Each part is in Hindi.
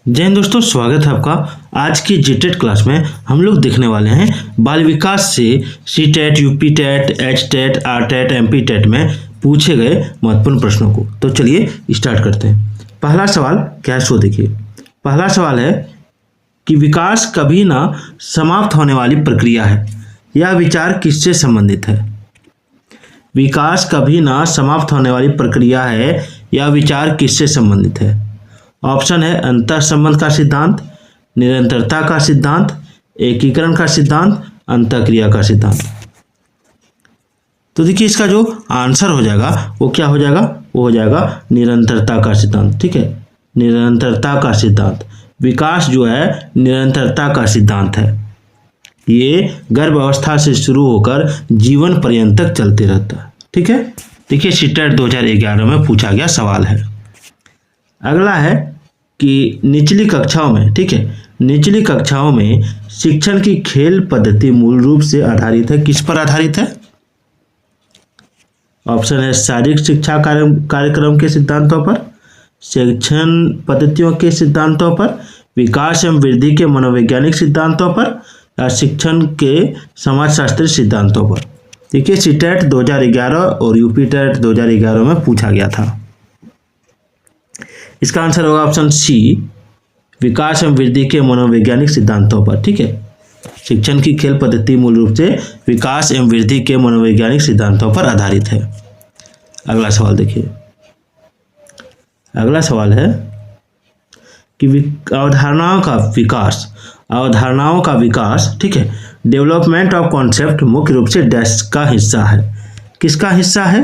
जय हिंद दोस्तों, स्वागत है आपका। आज की जीटेट क्लास में हम लोग देखने वाले हैं बाल विकास से C TET, UP TET, H TET, R TET, MP TET में पूछे गए महत्वपूर्ण प्रश्नों को। तो चलिए स्टार्ट करते हैं। पहला सवाल क्या है सो देखिए। पहला सवाल है कि विकास कभी ना समाप्त होने वाली प्रक्रिया है। यह विचार किससे संबंधित है? विकास कभी ना समाप्त होने वाली प्रक्रिया है, यह विचार किससे संबंधित है? ऑप्शन है अंतः संबंध का सिद्धांत, निरंतरता का सिद्धांत, एकीकरण का सिद्धांत, अंतःक्रिया का सिद्धांत। तो देखिए इसका जो आंसर हो जाएगा वो क्या हो जाएगा? वो हो जाएगा निरंतरता का सिद्धांत। ठीक है, निरंतरता का सिद्धांत। विकास जो है निरंतरता का सिद्धांत है। ये गर्भ अवस्था से शुरू होकर जीवन पर्यंत तक चलते रहता है। ठीक है, देखिए सीटेट 2011 में पूछा गया सवाल है। अगला है कि निचली कक्षाओं में, ठीक है, निचली कक्षाओं में शिक्षण की खेल पद्धति मूल रूप से आधारित है। किस पर आधारित है? ऑप्शन है शारीरिक शिक्षा कार्यक्रम के सिद्धांतों पर, शिक्षण पद्धतियों के सिद्धांतों पर, विकास एवं वृद्धि के मनोवैज्ञानिक सिद्धांतों पर, या शिक्षण के समाजशास्त्री सिद्धांतों पर। देखिए सीटेट 2011 और यूपी टेट 2011 में पूछा गया था। इसका आंसर होगा ऑप्शन सी, विकास एवं वृद्धि के मनोवैज्ञानिक सिद्धांतों पर। ठीक है, शिक्षण की खेल पद्धति मूल रूप से विकास एवं वृद्धि के मनोवैज्ञानिक सिद्धांतों पर आधारित है। अगला सवाल देखिए। अगला सवाल है कि अवधारणाओं का विकास, ठीक है, डेवलपमेंट ऑफ कॉन्सेप्ट मुख्य रूप से डैश का हिस्सा है। किसका हिस्सा है?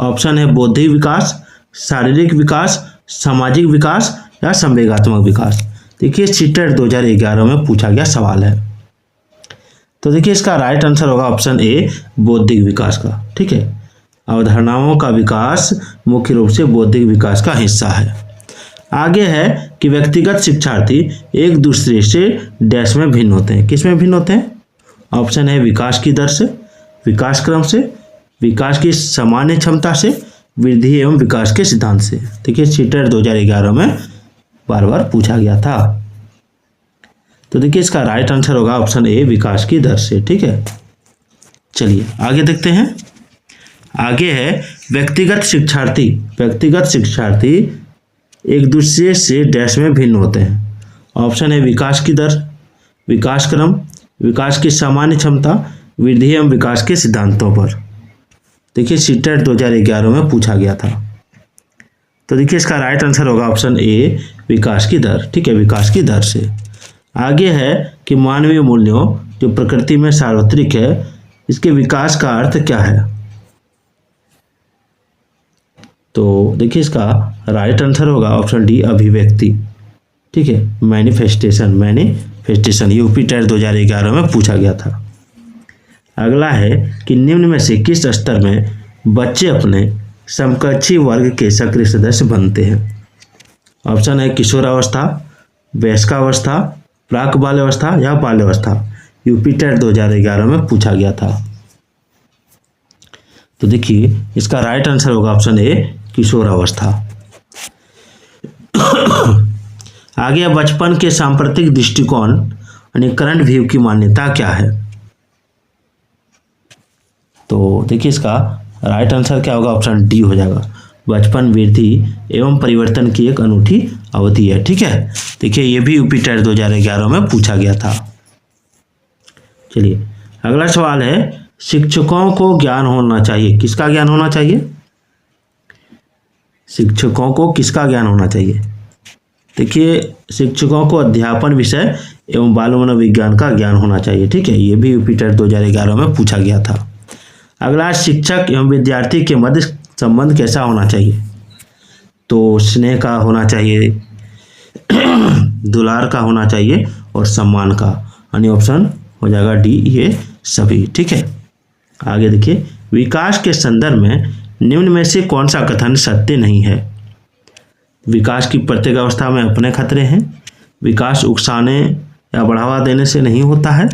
ऑप्शन है बौद्धिक विकास, शारीरिक विकास, सामाजिक विकास, या संवेगात्मक विकास। देखिए सीटेट 2011 में पूछा गया सवाल है। तो देखिए इसका राइट आंसर होगा ऑप्शन ए, बौद्धिक विकास का। ठीक है, अवधारणाओं का विकास मुख्य रूप से बौद्धिक विकास का हिस्सा है। आगे है कि व्यक्तिगत शिक्षार्थी एक दूसरे से डैश में भिन्न होते हैं। किस में भिन्न होते हैं? ऑप्शन है विकास की दर से, विकास क्रम से, विकास की सामान्य क्षमता से, वृद्धि एवं विकास के सिद्धांत से। देखिए सीटेट 2011 में बार बार पूछा गया था। तो देखिए इसका राइट आंसर होगा ऑप्शन ए, विकास की दर से। ठीक है, चलिए आगे देखते हैं। आगे है व्यक्तिगत शिक्षार्थी एक दूसरे से डैश में भिन्न होते हैं। ऑप्शन है विकास की दर, विकास क्रम, विकास की सामान्य क्षमता, वृद्धि एवं विकास के सिद्धांतों पर। देखिए सीटेट 2011 में पूछा गया था। तो देखिए इसका राइट आंसर होगा ऑप्शन ए, विकास की दर। ठीक है, विकास की दर से। आगे है कि मानवीय मूल्यों जो प्रकृति में सार्वत्रिक है, इसके विकास का अर्थ क्या है? तो देखिए इसका राइट आंसर होगा ऑप्शन डी, अभिव्यक्ति। ठीक है, मैनिफेस्टेशन यूपी टेट 2011 में पूछा गया था। अगला है कि निम्न में से किस स्तर में बच्चे अपने समकक्षी वर्ग के सक्रिय सदस्य बनते हैं? ऑप्शन है किशोरावस्था, वयस्कावस्था, प्राक बाल्यावस्था, या बाल्यावस्था। यूपी टेट 2011 में पूछा गया था। तो देखिए इसका राइट आंसर होगा ऑप्शन ए, किशोरावस्था। आगे बचपन के सांप्रतिक दृष्टिकोण यानी करंट व्यू की मान्यता क्या है? तो देखिए इसका राइट आंसर क्या होगा? ऑप्शन डी हो जाएगा, बचपन वृद्धि एवं परिवर्तन की एक अनूठी अवधि है। ठीक है, देखिए ये भी यूपी टेट 2011 में पूछा गया था। चलिए अगला सवाल है, शिक्षकों को ज्ञान होना चाहिए। किसका ज्ञान होना चाहिए? शिक्षकों को किसका ज्ञान होना चाहिए? देखिए शिक्षकों को अध्यापन विषय एवं बाल मनोविज्ञान का ज्ञान होना चाहिए। ठीक है, ये भी यूपी टेट 2011 में पूछा गया था। अगला शिक्षक एवं विद्यार्थी के मध्य संबंध कैसा होना चाहिए? तो स्नेह का होना चाहिए, दुलार का होना चाहिए, और सम्मान का, यानी ऑप्शन हो जाएगा डी, ये सभी। ठीक है, आगे देखिए। विकास के संदर्भ में निम्न में से कौन सा कथन सत्य नहीं है? विकास की प्रत्येक अवस्था में अपने खतरे हैं, विकास उकसाने या बढ़ावा देने से नहीं होता है,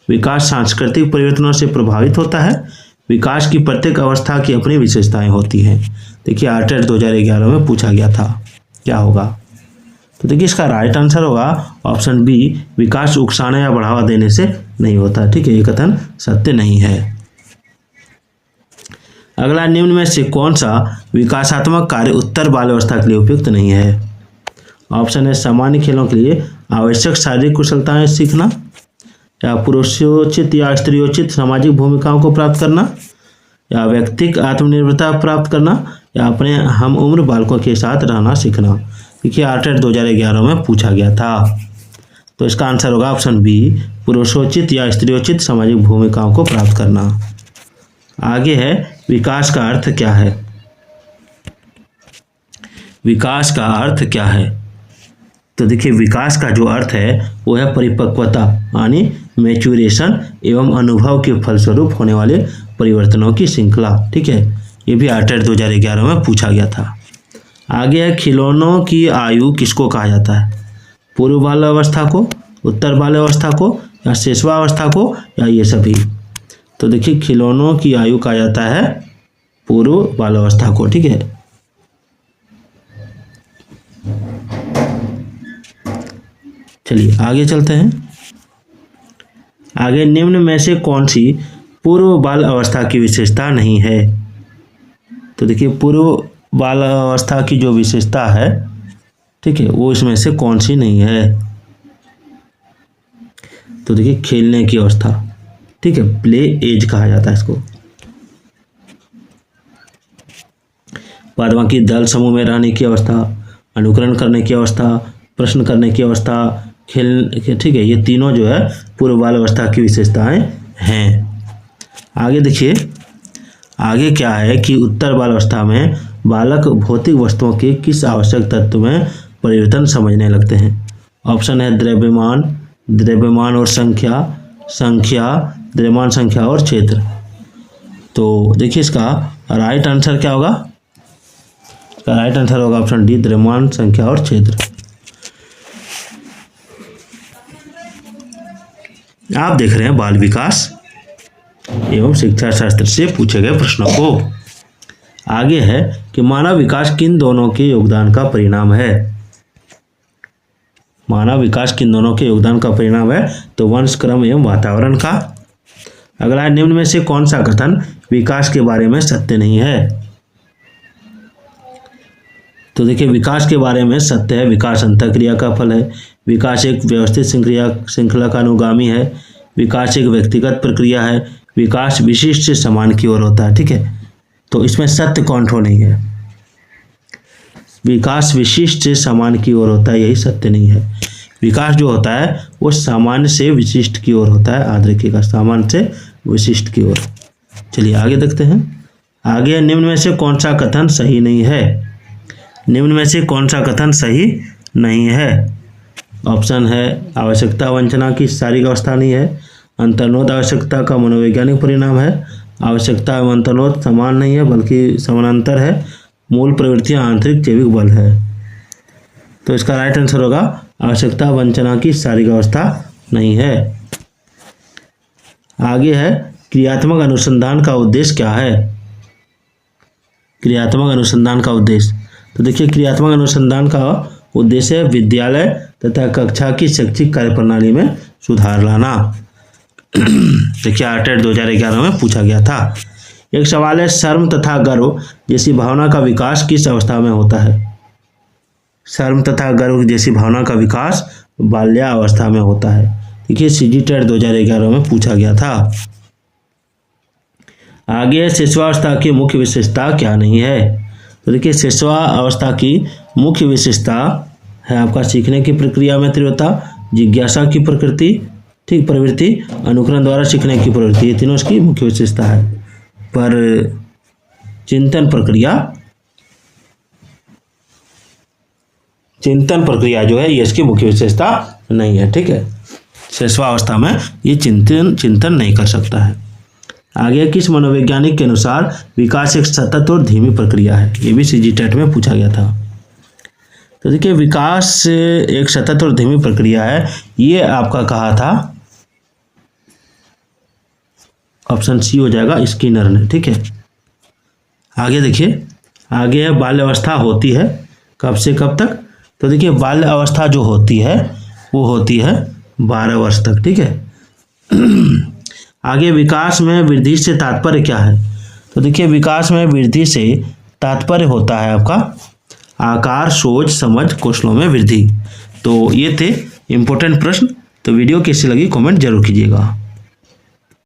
विकास सांस्कृतिक परिवर्तनों से प्रभावित होता है, विकास की प्रत्येक अवस्था की अपनी विशेषताएं होती हैं। देखिए आर टेट 2011 में पूछा गया था, क्या होगा? तो देखिए इसका राइट आंसर होगा ऑप्शन बी, विकास उकसाने या बढ़ावा देने से नहीं होता। ठीक है, ये कथन सत्य नहीं है। अगला, निम्न में से कौन सा विकासात्मक कार्य उत्तर बाल्यावस्था के लिए उपयुक्त नहीं है? ऑप्शन है सामान्य खेलों के लिए आवश्यक शारीरिक कुशलताएं सीखना, या पुरुषोचित या स्त्रियोचित सामाजिक भूमिकाओं को प्राप्त करना, या व्यक्तिगत आत्मनिर्भरता प्राप्त करना, या अपने हम उम्र बालकों के साथ रहना सीखना। देखिए आरटेट 2011 में पूछा गया था। तो इसका आंसर होगा ऑप्शन बी, पुरुषोचित या स्त्रियोचित सामाजिक भूमिकाओं को प्राप्त करना। आगे है, विकास का अर्थ क्या है? विकास का अर्थ क्या है? तो देखिए विकास का जो अर्थ है वो है परिपक्वता, यानी मैच्योरेशन एवं अनुभव के फलस्वरूप होने वाले परिवर्तनों की श्रृंखला। ठीक है, ये भी आरटेट 2011 में पूछा गया था। आगे है, खिलौनों की आयु किसको कहा जाता है? पूर्व बाल्यावस्था को, उत्तर बाल्यावस्था को, या शिशुवावस्था को, या ये सभी? तो देखिए खिलौनों की आयु कहा जाता है पूर्व बाल्यावस्था को। ठीक है, चलिए आगे चलते हैं। आगे, निम्न में से कौन सी पूर्व बाल अवस्था की विशेषता नहीं है? तो देखिए पूर्व बाल अवस्था की जो विशेषता है, ठीक है, वो इसमें से कौन सी नहीं है? तो देखिए खेलने की अवस्था। ठीक है, प्ले एज कहा जाता है इसको। बाद बाकी दल समूह में रहने की अवस्था, अनुकरण करने की अवस्था, प्रश्न करने की अवस्था, खेल, ठीक है, ये तीनों जो है पूर्व बाल अवस्था की विशेषताएं हैं। आगे देखिए, आगे क्या है कि उत्तर बाल अवस्था में बालक भौतिक वस्तुओं के किस आवश्यक तत्व में परिवर्तन समझने लगते हैं? ऑप्शन है द्रव्यमान, द्रव्यमान और संख्या, संख्या, द्रव्यमान, संख्या और क्षेत्र। तो देखिए इसका राइट आंसर क्या होगा? इसका राइट आंसर होगा ऑप्शन डी, द्रव्यमान, संख्या और क्षेत्र। आप देख रहे हैं बाल विकास एवं शिक्षा शास्त्र से पूछे गए प्रश्नों को। आगे है कि मानव विकास किन दोनों के योगदान का परिणाम है? मानव विकास किन दोनों के योगदान का परिणाम है? तो वंश, क्रम एवं वातावरण का। अगला है, निम्न में से कौन सा कथन विकास के बारे में सत्य नहीं है? तो देखिए विकास के बारे में सत्य है, विकास अंतःक्रिया का फल है, विकास एक व्यवस्थित श्रृंखला का अनुगामी है, विकास एक व्यक्तिगत प्रक्रिया है, विकास विशिष्ट से समान की ओर होता है। ठीक है, तो इसमें सत्य कौन नहीं है? विकास विशिष्ट से समान की ओर होता है, यही सत्य नहीं है। विकास जो होता है वो सामान्य से विशिष्ट की ओर होता है, याद रखिएगा, सामान्य से विशिष्ट की ओर। चलिए आगे देखते हैं। आगे, निम्न में से कौन सा कथन सही नहीं है? निम्न में से कौन सा कथन सही नहीं है? ऑप्शन है आवश्यकता वंचना की शारीरिक अवस्था नहीं है, अंतर्निहित आवश्यकता का मनोवैज्ञानिक परिणाम है, आवश्यकता एवं अंतर्निहित समान नहीं है बल्कि समानांतर है, मूल प्रवृत्तियां आंतरिक जैविक बल है। तो इसका राइट आंसर होगा आवश्यकता वंचना की शारीरिक अवस्था नहीं है। आगे है, क्रियात्मक अनुसंधान का उद्देश्य क्या है? क्रियात्मक अनुसंधान का उद्देश्य, तो देखिए क्रियात्मक अनुसंधान का उद्देश्य विद्यालय तथा कक्षा की शैक्षिक कार्यप्रणाली में सुधार लाना। देखिए आरटेट 2011 में पूछा गया था। एक सवाल है, शर्म तथा गर्व जैसी भावना का विकास किस अवस्था में होता है? शर्म तथा गर्व जैसी भावना का विकास बाल्यावस्था में होता है। देखिए सीजीटेट 2011 में पूछा गया था। आगे शिशुवावस्था की मुख्य विशेषता क्या नहीं है? तो देखिए शिशुवावस्था की मुख्य विशेषता है आपका सीखने की प्रक्रिया में तीव्रता, जिज्ञासा की प्रकृति, ठीक, प्रवृत्ति, अनुकरण द्वारा सीखने की प्रवृत्ति, ये तीनों इसकी मुख्य विशेषता है। पर चिंतन प्रक्रिया जो है ये इसकी मुख्य विशेषता नहीं है। ठीक है, शिशुवावस्था में ये चिंतन नहीं कर सकता है। आगे, किस मनोवैज्ञानिक के अनुसार विकास एक सतत और धीमी प्रक्रिया है? ये भी सीजीटेट में पूछा गया था। तो देखिए विकास एक सतत और धीमी प्रक्रिया है, ये आपका कहा था ऑप्शन सी हो जाएगा, स्किनर ने। ठीक है, आगे देखिए, आगे है बाल्यावस्था होती है कब से कब तक? तो देखिए बाल्य अवस्था जो होती है वो होती है 12 वर्ष तक, ठीक है। आगे विकास में वृद्धि से तात्पर्य क्या है? तो देखिए विकास में वृद्धि से तात्पर्य होता है आपका आकार, सोच, समझ, कौशलों में वृद्धि। तो ये थे इंपॉर्टेंट प्रश्न। तो वीडियो कैसी लगी कमेंट जरूर कीजिएगा।